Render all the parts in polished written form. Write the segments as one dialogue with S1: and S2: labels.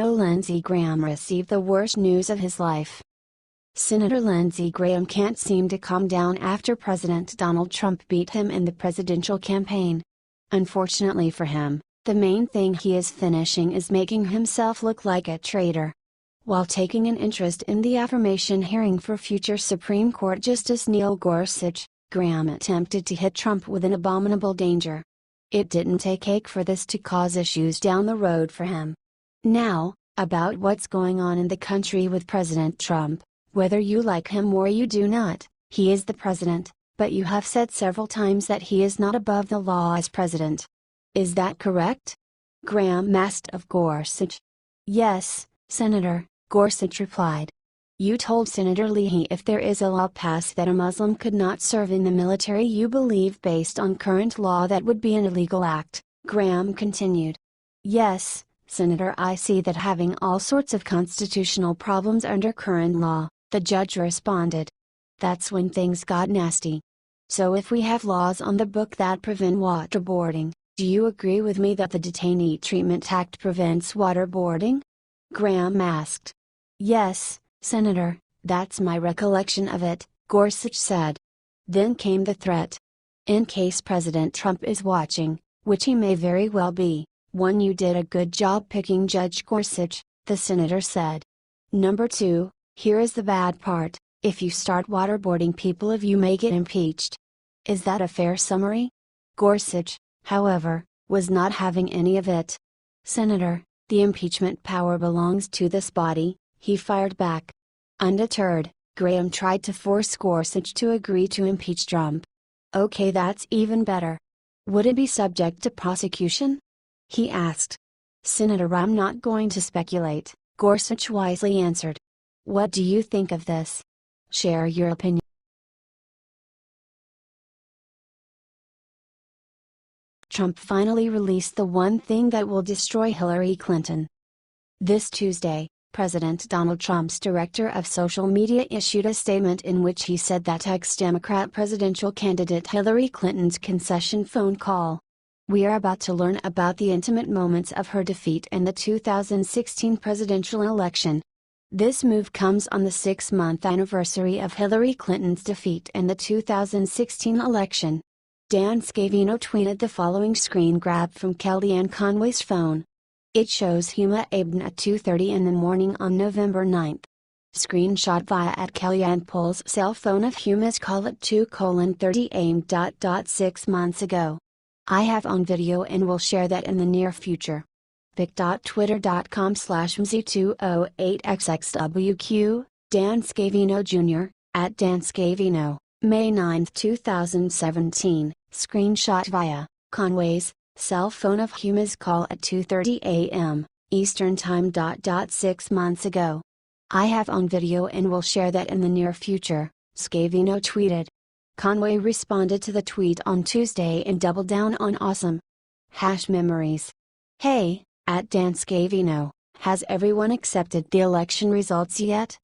S1: Lindsey Graham received the worst news of his life. Senator Lindsey Graham can't seem to calm down after President Donald Trump beat him in the presidential campaign. Unfortunately for him, the main thing he is finishing is making himself look like a traitor. While taking an interest in the affirmation hearing for future Supreme Court Justice Neil Gorsuch, Graham attempted to hit Trump with an abominable danger. It didn't take cake for this to cause issues down the road for him. Now, about what's going on in the country with President Trump. Whether you like him or you do not, he is the president, but you have said several times that he is not above the law as president. Is that correct? Graham asked of Gorsuch. Yes, Senator, Gorsuch replied. You told Senator Leahy if there is a law passed that a Muslim could not serve in the military you believe based on current law that would be an illegal act, Graham continued. Yes, Senator, I see that having all sorts of constitutional problems under current law, the judge responded. That's when things got nasty. So if we have laws on the book that prevent waterboarding, do you agree with me that the Detainee Treatment Act prevents waterboarding? Graham asked. Yes, Senator, that's my recollection of it, Gorsuch said. Then came the threat. In case President Trump is watching, which he may very well be, one, you did a good job picking Judge Gorsuch, the senator said. Number 2, here is the bad part, if you start waterboarding people you may get impeached. Is that a fair summary? Gorsuch, however, was not having any of it. Senator, the impeachment power belongs to this body, he fired back. Undeterred, Graham tried to force Gorsuch to agree to impeach Trump. Okay, that's even better. Would it be subject to prosecution? He asked. Senator, I'm not going to speculate, Gorsuch wisely answered. What do you think of this? Share your opinion. Trump finally released the one thing that will destroy Hillary Clinton. This Tuesday, President Donald Trump's director of social media issued a statement in which he said that ex-Democrat presidential candidate Hillary Clinton's concession phone call. We are about to learn about the intimate moments of her defeat in the 2016 presidential election. This move comes on the 6-month anniversary of Hillary Clinton's defeat in the 2016 election. Dan Scavino tweeted the following screen grab from Kellyanne Conway's phone. It shows Huma Abedin at 2:30 in the morning on November 9. Screenshot via at Kellyanne Poll's cell phone of Huma's call at 2:30 a.m. 6 months ago. I have on video and will share that in the near future. pic.twitter.com/mz208xxwq, Dan Scavino Jr., at Dan Scavino, May 9, 2017, screenshot via Conway's cell phone of Huma's call at 2:30 a.m. Eastern Time. 6 months ago. I have on video and will share that in the near future, Scavino tweeted. Conway responded to the tweet on Tuesday and doubled down on awesome. #memories. Hey, at Dan Scavino, has everyone accepted the election results yet?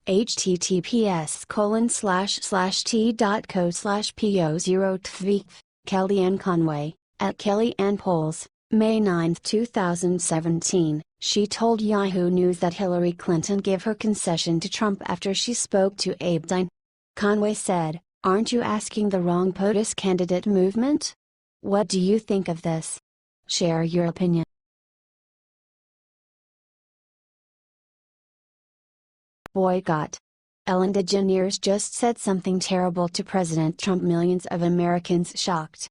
S1: https://t.co/po0tv, Kellyanne Conway, at Kellyanne Polls, May 9, 2017, she told Yahoo News that Hillary Clinton gave her concession to Trump after she spoke to Abedin. Conway said, "Aren't you asking the wrong POTUS candidate movement? What do you think of this? Share your opinion." Boycott. Ellen DeGeneres just said something terrible to President Trump. Millions of Americans shocked.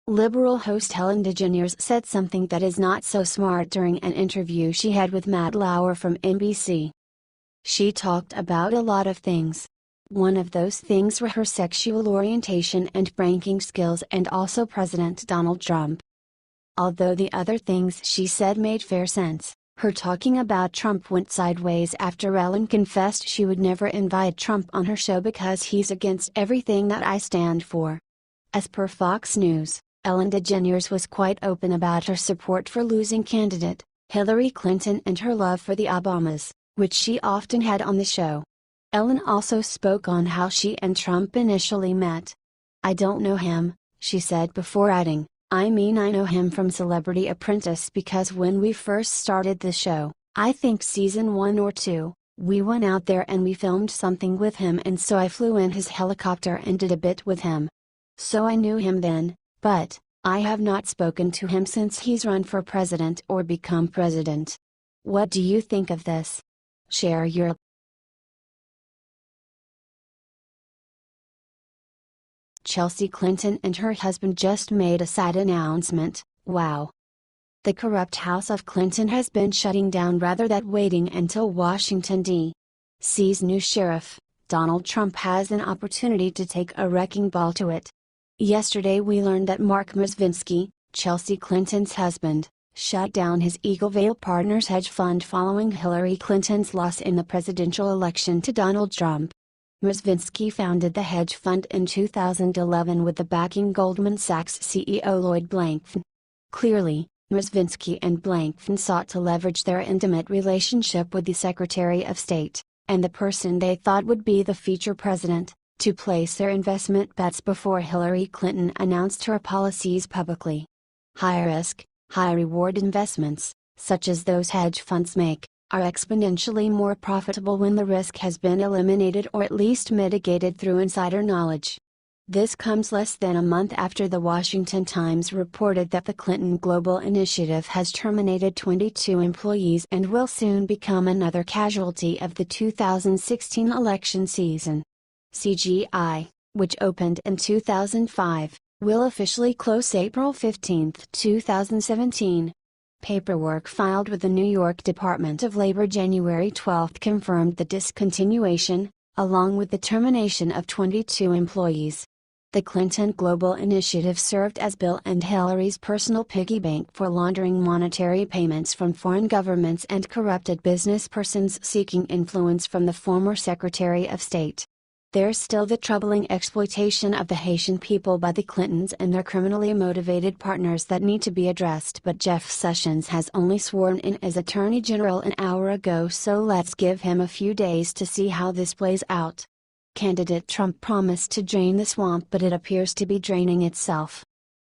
S1: Liberal host Ellen DeGeneres said something that is not so smart during an interview she had with Matt Lauer from NBC. She talked about a lot of things. One of those things were her sexual orientation and pranking skills and also President Donald Trump. Although the other things she said made fair sense, her talking about Trump went sideways after Ellen confessed she would never invite Trump on her show because he's against everything that I stand for. As per Fox News, Ellen DeGeneres was quite open about her support for losing candidate, Hillary Clinton, and her love for the Obamas, which she often had on the show. Ellen also spoke on how she and Trump initially met. "I don't know him," she said before adding, I know him from Celebrity Apprentice because when we first started the show, I think season 1 or 2, we went out there and we filmed something with him, and so I flew in his helicopter and did a bit with him. So I knew him then, but I have not spoken to him since he's run for president or become president. What do you think of this? Share your. Chelsea Clinton and her husband just made a side announcement. Wow. The corrupt House of Clinton has been shutting down rather than waiting until Washington, D.C.'s new sheriff, Donald Trump, has an opportunity to take a wrecking ball to it. Yesterday we learned that Mark Mrczynski, Chelsea Clinton's husband, shut down his Eagle Vale Partners hedge fund following Hillary Clinton's loss in the presidential election to Donald Trump. Mrczynski founded the hedge fund in 2011 with the backing Goldman Sachs CEO Lloyd Blankfein. Clearly, Mrczynski and Blankfein sought to leverage their intimate relationship with the Secretary of State, and the person they thought would be the future president, to place their investment bets before Hillary Clinton announced her policies publicly. High-risk, high-reward investments, such as those hedge funds make, are exponentially more profitable when the risk has been eliminated or at least mitigated through insider knowledge. This comes less than a month after the Washington Times reported that the Clinton Global Initiative has terminated 22 employees and will soon become another casualty of the 2016 election season. CGI, which opened in 2005, will officially close April 15, 2017. Paperwork filed with the New York Department of Labor January 12 confirmed the discontinuation, along with the termination of 22 employees. The Clinton Global Initiative served as Bill and Hillary's personal piggy bank for laundering monetary payments from foreign governments and corrupted business persons seeking influence from the former Secretary of State. There's still the troubling exploitation of the Haitian people by the Clintons and their criminally motivated partners that need to be addressed, but Jeff Sessions has only sworn in as Attorney General an hour ago, so let's give him a few days to see how this plays out. Candidate Trump promised to drain the swamp, but it appears to be draining itself.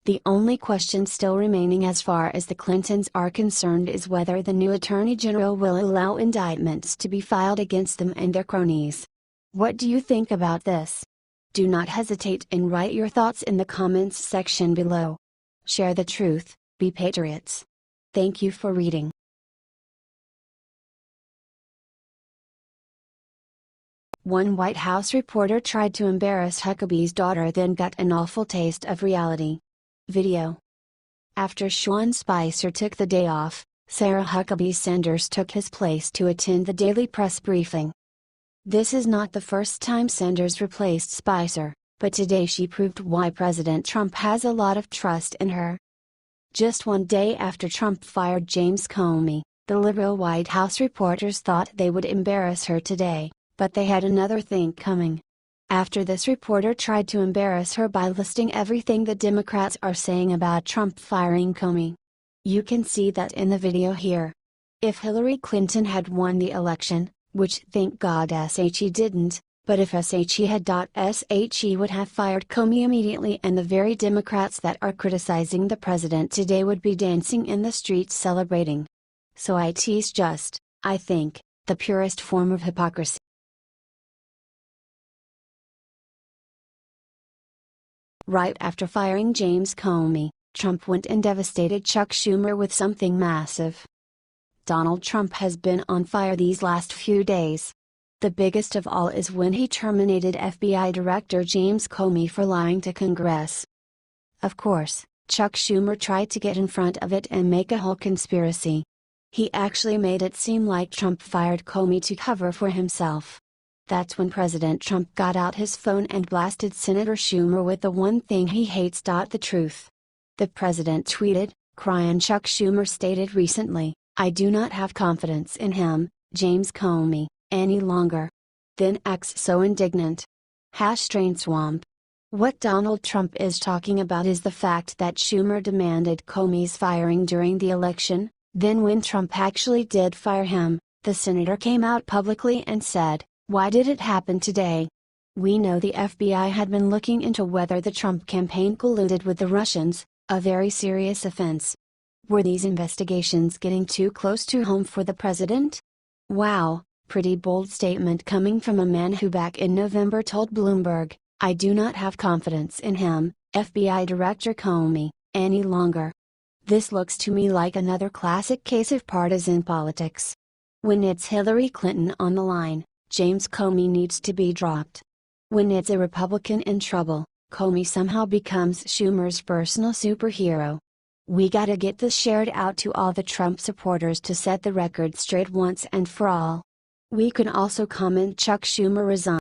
S1: The only question still remaining as far as the Clintons are concerned is whether the new Attorney General will allow indictments to be filed against them and their cronies. What do you think about this? Do not hesitate and write your thoughts in the comments section below. Share the truth, be patriots. Thank you for reading. One White House reporter tried to embarrass Huckabee's daughter, then got an awful taste of reality. Video. After Sean Spicer took the day off, Sarah Huckabee Sanders took his place to attend the daily press briefing. This is not the first time Sanders replaced Spicer, but today she proved why President Trump has a lot of trust in her. Just one day after Trump fired James Comey, the liberal White House reporters thought they would embarrass her today, but they had another thing coming. After this reporter tried to embarrass her by listing everything the Democrats are saying about Trump firing Comey. You can see that in the video here. If Hillary Clinton had won the election, which thank God SHE didn't, but if SHE had, SHE would have fired Comey immediately, and the very Democrats that are criticizing the president today would be dancing in the streets celebrating. So it's just, I think, the purest form of hypocrisy. Right after firing James Comey, Trump went and devastated Chuck Schumer with something massive. Donald Trump has been on fire these last few days. The biggest of all is when he terminated FBI Director James Comey for lying to Congress. Of course, Chuck Schumer tried to get in front of it and make a whole conspiracy. He actually made it seem like Trump fired Comey to cover for himself. That's when President Trump got out his phone and blasted Senator Schumer with the one thing he hates. The truth. The president tweeted, crying. Chuck Schumer stated recently, "I do not have confidence in him, James Comey, any longer." Then acts so indignant. #Drain swamp. What Donald Trump is talking about is the fact that Schumer demanded Comey's firing during the election. Then when Trump actually did fire him, the senator came out publicly and said, "Why did it happen today?" We know the FBI had been looking into whether the Trump campaign colluded with the Russians, a very serious offense. Were these investigations getting too close to home for the president? Wow, pretty bold statement coming from a man who back in November told Bloomberg, "I do not have confidence in him, FBI Director Comey, any longer." This looks to me like another classic case of partisan politics. When it's Hillary Clinton on the line, James Comey needs to be dropped. When it's a Republican in trouble, Comey somehow becomes Schumer's personal superhero. We gotta get this shared out to all the Trump supporters to set the record straight once and for all. We can also comment Chuck Schumer resigns.